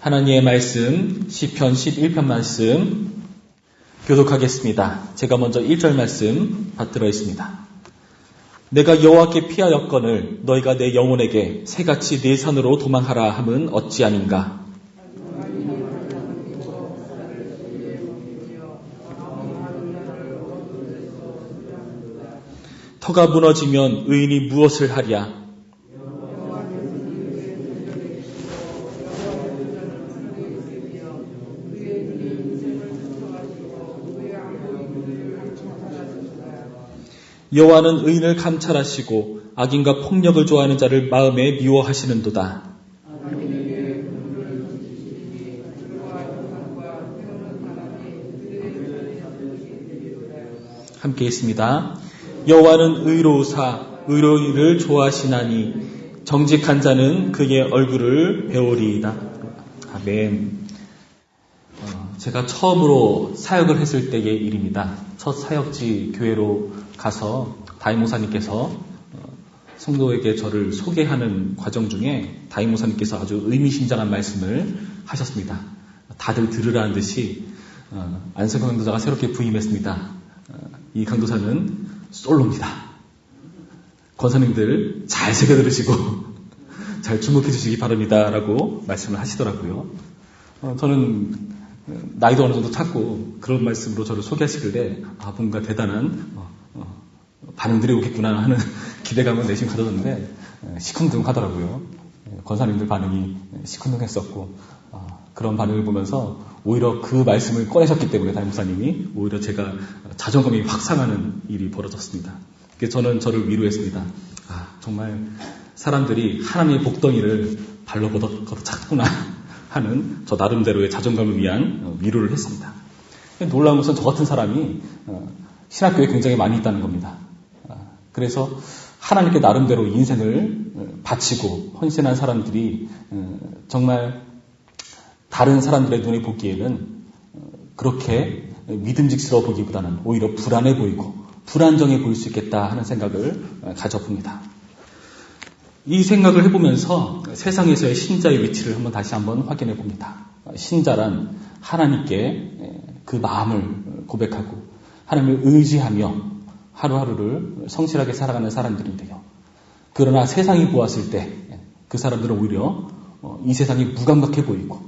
하나님의 말씀 시편 11편 말씀 교독하겠습니다. 제가 먼저 1절 말씀 받들어 있습니다. 내가 여호와께 피하였거늘 너희가 내 영혼에게 새같이 네 산으로 도망하라 함은 어찌함인가. 터가 무너지면 의인이 무엇을 하랴. 여호와는 의인을 감찰하시고 악인과 폭력을 좋아하는 자를 마음에 미워하시는도다. 함께 있습니다. 여호와는 의로우사 의로이를 좋아하시나니 정직한 자는 그의 얼굴을 배우리이다. 아멘. 제가 처음으로 사역을 했을 때의 일입니다. 첫 사역지 교회로 가서 다임 목사님께서 성도에게 저를 소개하는 과정 중에 다임 목사님께서 아주 의미심장한 말씀을 하셨습니다. 다들 들으라는 듯이 안석영 강도자가 새롭게 부임했습니다. 이 강도사는 솔로입니다. 권사님들 잘 새겨 들으시고 잘 주목해 주시기 바랍니다 라고 말씀을 하시더라고요. 저는 나이도 어느 정도 찼고 그런 말씀으로 저를 소개하시길래 뭔가 대단한 반응들이 오겠구나 하는 기대감을 내심 가졌는데 시큰둥하더라고요. 권사님들 반응이 시큰둥했었고 그런 반응을 보면서 오히려 그 말씀을 꺼내셨기 때문에 담임 목사님이 오히려 제가 자존감이 확 상하는 일이 벌어졌습니다. 저는 저를 위로했습니다. 정말 사람들이 하나님의 복덩이를 발로 걷어 찾구나 하는 저 나름대로의 자존감을 위한 위로를 했습니다. 놀라운 것은 저 같은 사람이 신학교에 굉장히 많이 있다는 겁니다. 그래서 하나님께 나름대로 인생을 바치고 헌신한 사람들이 정말 다른 사람들의 눈에 보기에는 그렇게 믿음직스러워 보기보다는 오히려 불안해 보이고 불안정해 보일 수 있겠다 하는 생각을 가져봅니다. 이 생각을 해보면서 세상에서의 신자의 위치를 다시 한번 확인해 봅니다. 신자란 하나님께 그 마음을 고백하고 하나님을 의지하며 하루하루를 성실하게 살아가는 사람들인데요. 그러나 세상이 보았을 때 그 사람들은 오히려 이 세상이 무감각해 보이고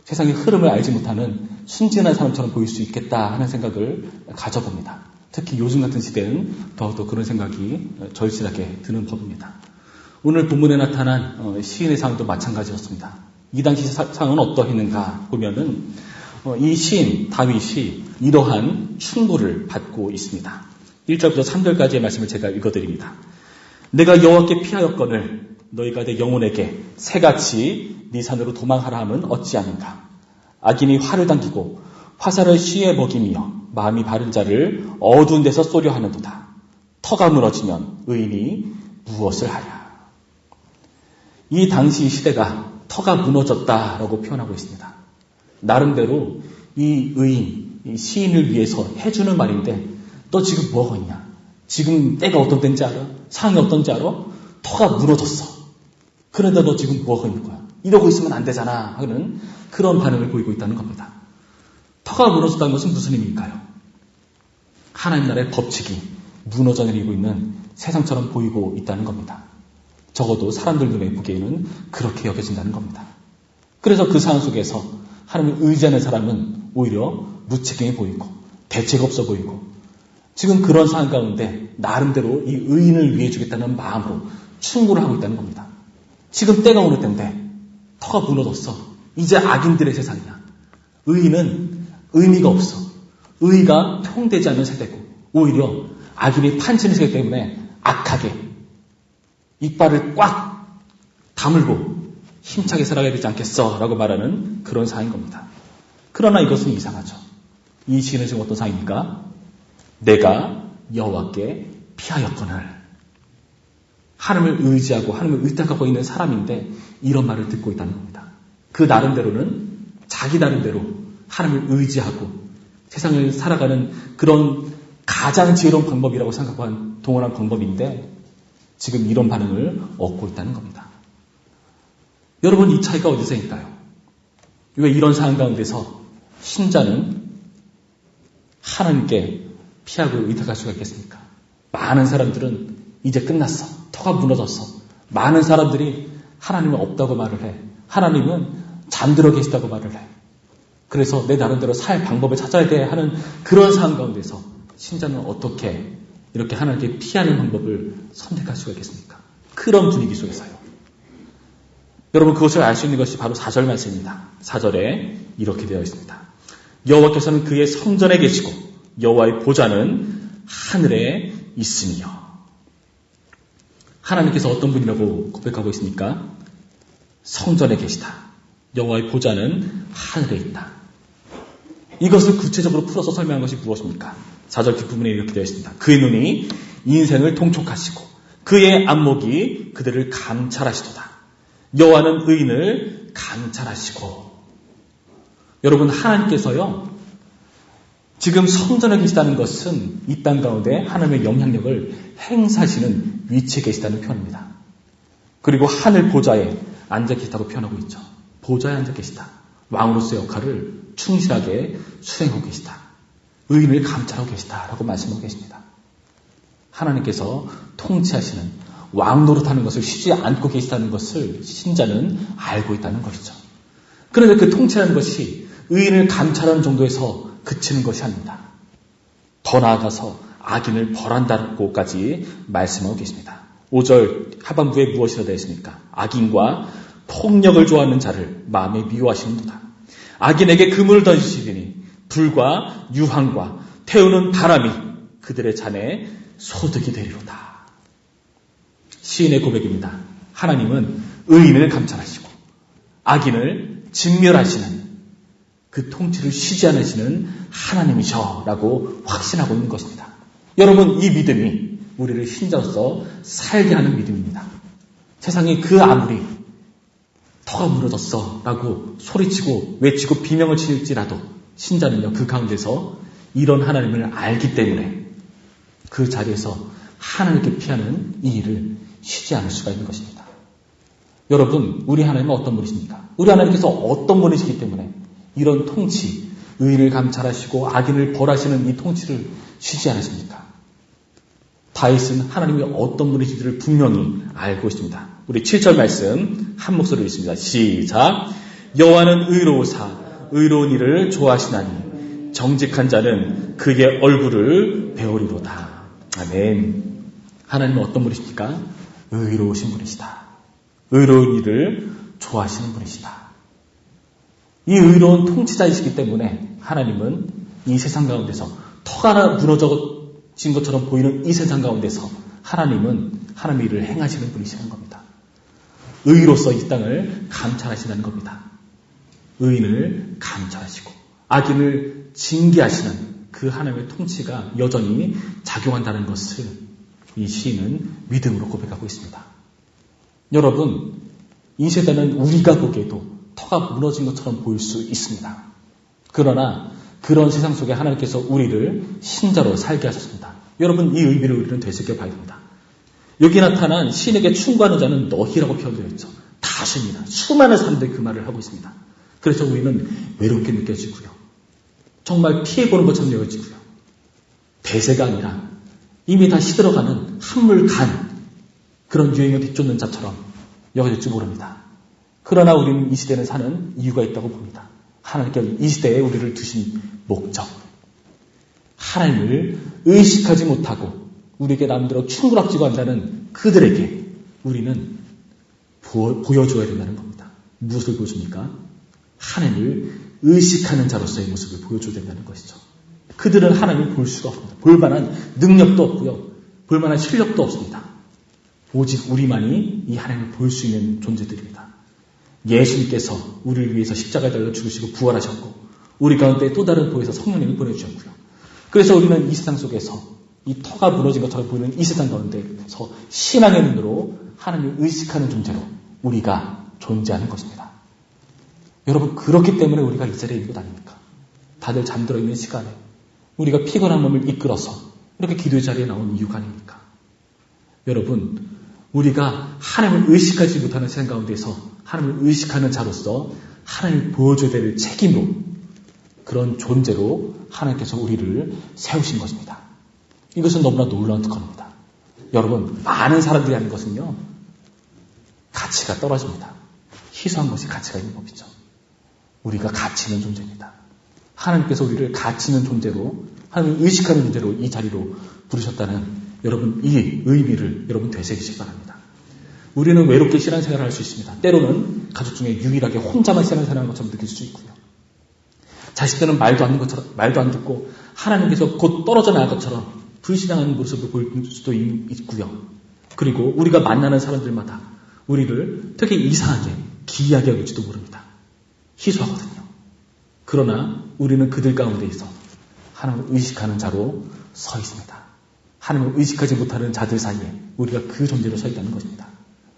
세상의 흐름을 알지 못하는 순진한 사람처럼 보일 수 있겠다 하는 생각을 가져봅니다. 특히 요즘 같은 시대는 더욱더 그런 생각이 절실하게 드는 법입니다. 오늘 본문에 나타난 시인의 상황도 마찬가지였습니다. 이 당시 상황은 어떠했는가 보면은 이 시인 다윗이 이러한 충고를 받고 있습니다. 1절부터 3절까지의 말씀을 제가 읽어드립니다. 내가 여호와께 피하였거늘 너희가 내 영혼에게 새같이 네 산으로 도망하라 함은 어찌하는가. 악인이 활을 당기고 화살을 쉬에 먹이며 마음이 바른 자를 어두운 데서 쏘려 하는도다. 터가 무너지면 의인이 무엇을 하랴. 이 당시 시대가 터가 무너졌다라고 표현하고 있습니다. 나름대로 이 의인, 이 시인을 위해서 해주는 말인데 너 지금 뭐 하냐? 지금 때가 어떤 때인지 알아? 상황이 어떤지 알아? 터가 무너졌어. 그런데 너 지금 뭐 하는 거야? 이러고 있으면 안 되잖아 하는 그런 반응을 보이고 있다는 겁니다. 터가 무너졌다는 것은 무슨 의미일까요? 하나님 나라의 법칙이 무너져 내리고 있는 세상처럼 보이고 있다는 겁니다. 적어도 사람들 눈에 보기에는 그렇게 여겨진다는 겁니다. 그래서 그 상황 속에서 하나님을 의지하는 사람은 오히려 무책임해 보이고 대책 없어 보이고 지금 그런 상황 가운데 나름대로 이 의인을 위해 주겠다는 마음으로 충고를 하고 있다는 겁니다. 지금 때가 오는 때인데 터가 무너졌어. 이제 악인들의 세상이야. 의인은 의미가 없어. 의의가 통되지 않는 세대고 오히려 악인이 판치는 세대 때문에 악하게 이빨을 꽉 다물고 힘차게 살아가야 되지 않겠어 라고 말하는 그런 상황인 겁니다. 그러나 이것은 이상하죠. 이 시인은 지금 어떤 상황입니까? 내가 여호와께 피하였거늘. 하나님을 의지하고 하나님을 의탁하고 있는 사람인데 이런 말을 듣고 있다는 겁니다. 그 나름대로는 자기 나름대로 하나님을 의지하고 세상을 살아가는 그런 가장 지혜로운 방법이라고 생각한 동원한 방법인데 지금 이런 반응을 얻고 있다는 겁니다. 여러분 이 차이가 어디서일까요? 왜 이런 상황 가운데서 신자는 하나님께 피하고 의탁할 수가 있겠습니까? 많은 사람들은 이제 끝났어. 터가 무너졌어. 많은 사람들이 하나님은 없다고 말을 해. 하나님은 잠들어 계시다고 말을 해. 그래서 내 나름대로 살 방법을 찾아야 돼 하는 그런 상황 가운데서 신자는 어떻게 이렇게 하나님께 피하는 방법을 선택할 수가 있겠습니까? 그런 분위기 속에서요. 여러분, 그것을 알 수 있는 것이 바로 4절 말씀입니다. 4절에 이렇게 되어 있습니다. 여호와께서는 그의 성전에 계시고 여호와의 보좌는 하늘에 있으니요. 하나님께서 어떤 분이라고 고백하고 있습니까? 성전에 계시다. 여호와의 보좌는 하늘에 있다. 이것을 구체적으로 풀어서 설명한 것이 무엇입니까? 4절 뒷부분에 이렇게 되어 있습니다. 그의 눈이 인생을 통촉하시고 그의 안목이 그들을 감찰하시도다. 여호와는 의인을 감찰하시고. 여러분, 하나님께서요, 지금 성전에 계시다는 것은 이 땅 가운데 하나님의 영향력을 행사하시는 위치에 계시다는 표현입니다. 그리고 하늘 보좌에 앉아 계시다고 표현하고 있죠. 보좌에 앉아 계시다. 왕으로서의 역할을 충실하게 수행하고 계시다. 의인을 감찰하고 계시다라고 말씀하고 계십니다. 하나님께서 통치하시는 왕 노릇하는 것을 쉬지 않고 계시다는 것을 신자는 알고 있다는 것이죠. 그런데 그 통치라는 것이 의인을 감찰하는 정도에서 그치는 것이 아닙니다. 더 나아가서 악인을 벌한다고까지 말씀하고 계십니다. 5절 하반부에 무엇이라 되어 있습니까? 악인과 폭력을 좋아하는 자를 마음에 미워하시는도다. 악인에게 그물을 던지시리니 불과 유황과 태우는 바람이 그들의 잔에 소득이 되리로다. 시인의 고백입니다. 하나님은 의인을 감찰하시고 악인을 진멸하시는 그 통치를 쉬지 않으시는 하나님이셔라고 확신하고 있는 것입니다. 여러분, 이 믿음이 우리를 신자로서 살게 하는 믿음입니다. 세상에 그 아무리 터가 무너졌어 라고 소리치고 외치고 비명을 치일지라도 신자는요, 그 가운데서 이런 하나님을 알기 때문에 그 자리에서 하나님께 피하는 이 일을 쉬지 않을 수가 있는 것입니다. 여러분, 우리 하나님은 어떤 분이십니까? 우리 하나님께서 어떤 분이시기 때문에 이런 통치, 의인을 감찰하시고 악인을 벌하시는 이 통치를 쉬지 않으십니까? 다윗은 하나님이 어떤 분이신지를 분명히 알고 있습니다. 우리 7절 말씀 한 목소리로 읽습니다. 시작. 여호와는 의로우사 의로운 일을 좋아하시나니 정직한 자는 그의 얼굴을 배우리로다. 아멘. 하나님은 어떤 분이십니까? 의로우신 분이시다. 의로운 일을 좋아하시는 분이시다. 이 의로운 통치자이시기 때문에 하나님은 이 세상 가운데서 터가 무너진 것처럼 보이는 이 세상 가운데서 하나님은 하나님의 일을 행하시는 분이시는 겁니다. 의로서 이 땅을 감찰하신다는 겁니다. 의인을 감찰하시고 악인을 징계하시는 그 하나님의 통치가 여전히 작용한다는 것을 이 시인은 믿음으로 고백하고 있습니다. 여러분, 이 세대는 우리가 보기에도 터가 무너진 것처럼 보일 수 있습니다. 그러나 그런 세상 속에 하나님께서 우리를 신자로 살게 하셨습니다. 여러분, 이 의미를 우리는 되새겨 봐야 됩니다. 여기 나타난 시인에게 충고하는 자는 너희라고 표현되어 있죠. 다수입니다. 수많은 사람들이 그 말을 하고 있습니다. 그래서 우리는 외롭게 느껴지고요. 정말 피해보는 것처럼 여겨지고요. 대세가 아니라 이미 다 시들어가는 한물간 그런 유행을 뒤쫓는 자처럼 여겨질지 모릅니다. 그러나 우리는 이 시대는 사는 이유가 있다고 봅니다. 하나님께서 이 시대에 우리를 두신 목적, 하나님을 의식하지 못하고 우리에게 남대로 충고락지고 한다는 그들에게 우리는 보여줘야 된다는 겁니다. 무엇을 보여줍니까? 하나님을 의식하는 자로서의 모습을 보여줘야 된다는 것이죠. 그들은 하나님을 볼 수가 없습니다. 볼 만한 능력도 없고요. 볼 만한 실력도 없습니다. 오직 우리만이 이 하나님을 볼 수 있는 존재들입니다. 예수님께서 우리를 위해서 십자가에 달려 죽으시고 부활하셨고 우리 가운데 또 다른 보혜사 성령님을 보내주셨고요. 그래서 우리는 이 세상 속에서 이 터가 무너진 것처럼 보이는 이 세상 가운데서 신앙의 눈으로 하나님을 의식하는 존재로 우리가 존재하는 것입니다. 여러분, 그렇기 때문에 우리가 이 자리에 있는 것 아닙니까? 다들 잠들어 있는 시간에 우리가 피곤한 몸을 이끌어서 이렇게 기도의 자리에 나온 이유가 아닙니까? 여러분, 우리가 하나님을 의식하지 못하는 세상 가운데서 하나님을 의식하는 자로서 하나님이 보여줘야 될 책임으로, 그런 존재로 하나님께서 우리를 세우신 것입니다. 이것은 너무나 놀라운 특권입니다. 여러분, 많은 사람들이 하는 것은요, 가치가 떨어집니다. 희소한 것이 가치가 있는 법이죠. 우리가 가치 있는 존재입니다. 하나님께서 우리를 가치 있는 존재로, 하나님을 의식하는 존재로 이 자리로 부르셨다는 여러분, 이 의미를 여러분 되새기시기 바랍니다. 우리는 외롭게 신앙생활을 할 수 있습니다. 때로는 가족 중에 유일하게 혼자만 신앙생활하는 것처럼 느낄 수 있고요. 자식들은 말도 안 듣고 하나님께서 곧 떨어져 나갈 것처럼 불신앙하는 모습을 보일 수도 있고요. 그리고 우리가 만나는 사람들마다 우리를 되게 이상하게 기이하게 여길지도 모릅니다. 희소하거든요. 그러나 우리는 그들 가운데에서 하나님을 의식하는 자로 서 있습니다. 하나님을 의식하지 못하는 자들 사이에 우리가 그 존재로 서 있다는 것입니다.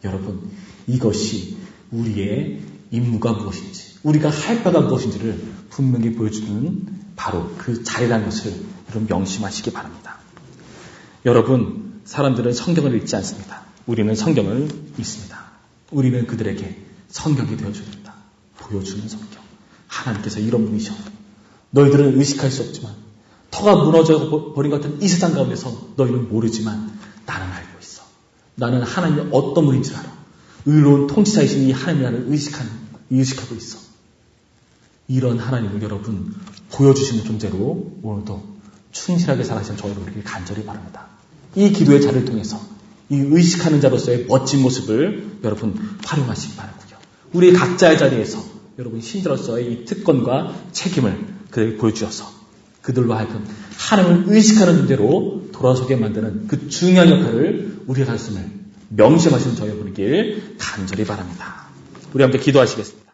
여러분, 이것이 우리의 임무가 무엇인지, 우리가 할 바가 무엇인지를 분명히 보여주는 바로 그 자리라는 것을 여러분 명심하시기 바랍니다. 여러분, 사람들은 성경을 읽지 않습니다. 우리는 성경을 읽습니다. 우리는 그들에게 성경이 되어줍니다. 보여주는 성경. 하나님께서 이런 분이셔. 너희들은 의식할 수 없지만, 터가 무너져 버린 것 같은 이 세상 가운데서 너희는 모르지만 나는 알고 있어. 나는 하나님이 어떤 분인지 알아. 의로운 통치자이신 이 하나님이 나를 의식하고 있어. 이런 하나님을 여러분 보여주시는 존재로 오늘도 충실하게 살아가시는 저 여러분에게 간절히 바랍니다. 이 기도의 자를 통해서 이 의식하는 자로서의 멋진 모습을 여러분 활용하시기 바라고요. 우리 각자의 자리에서 여러분 신자로서의 이 특권과 책임을 그들에게 보여주셔서 그들로 하여금 하나님을 의식하는 존재로 돌아서게 만드는 그 중요한 역할을 우리가 할 수 있음을 명심하시는 저희 여러분에게 간절히 바랍니다. 우리 함께 기도하시겠습니다.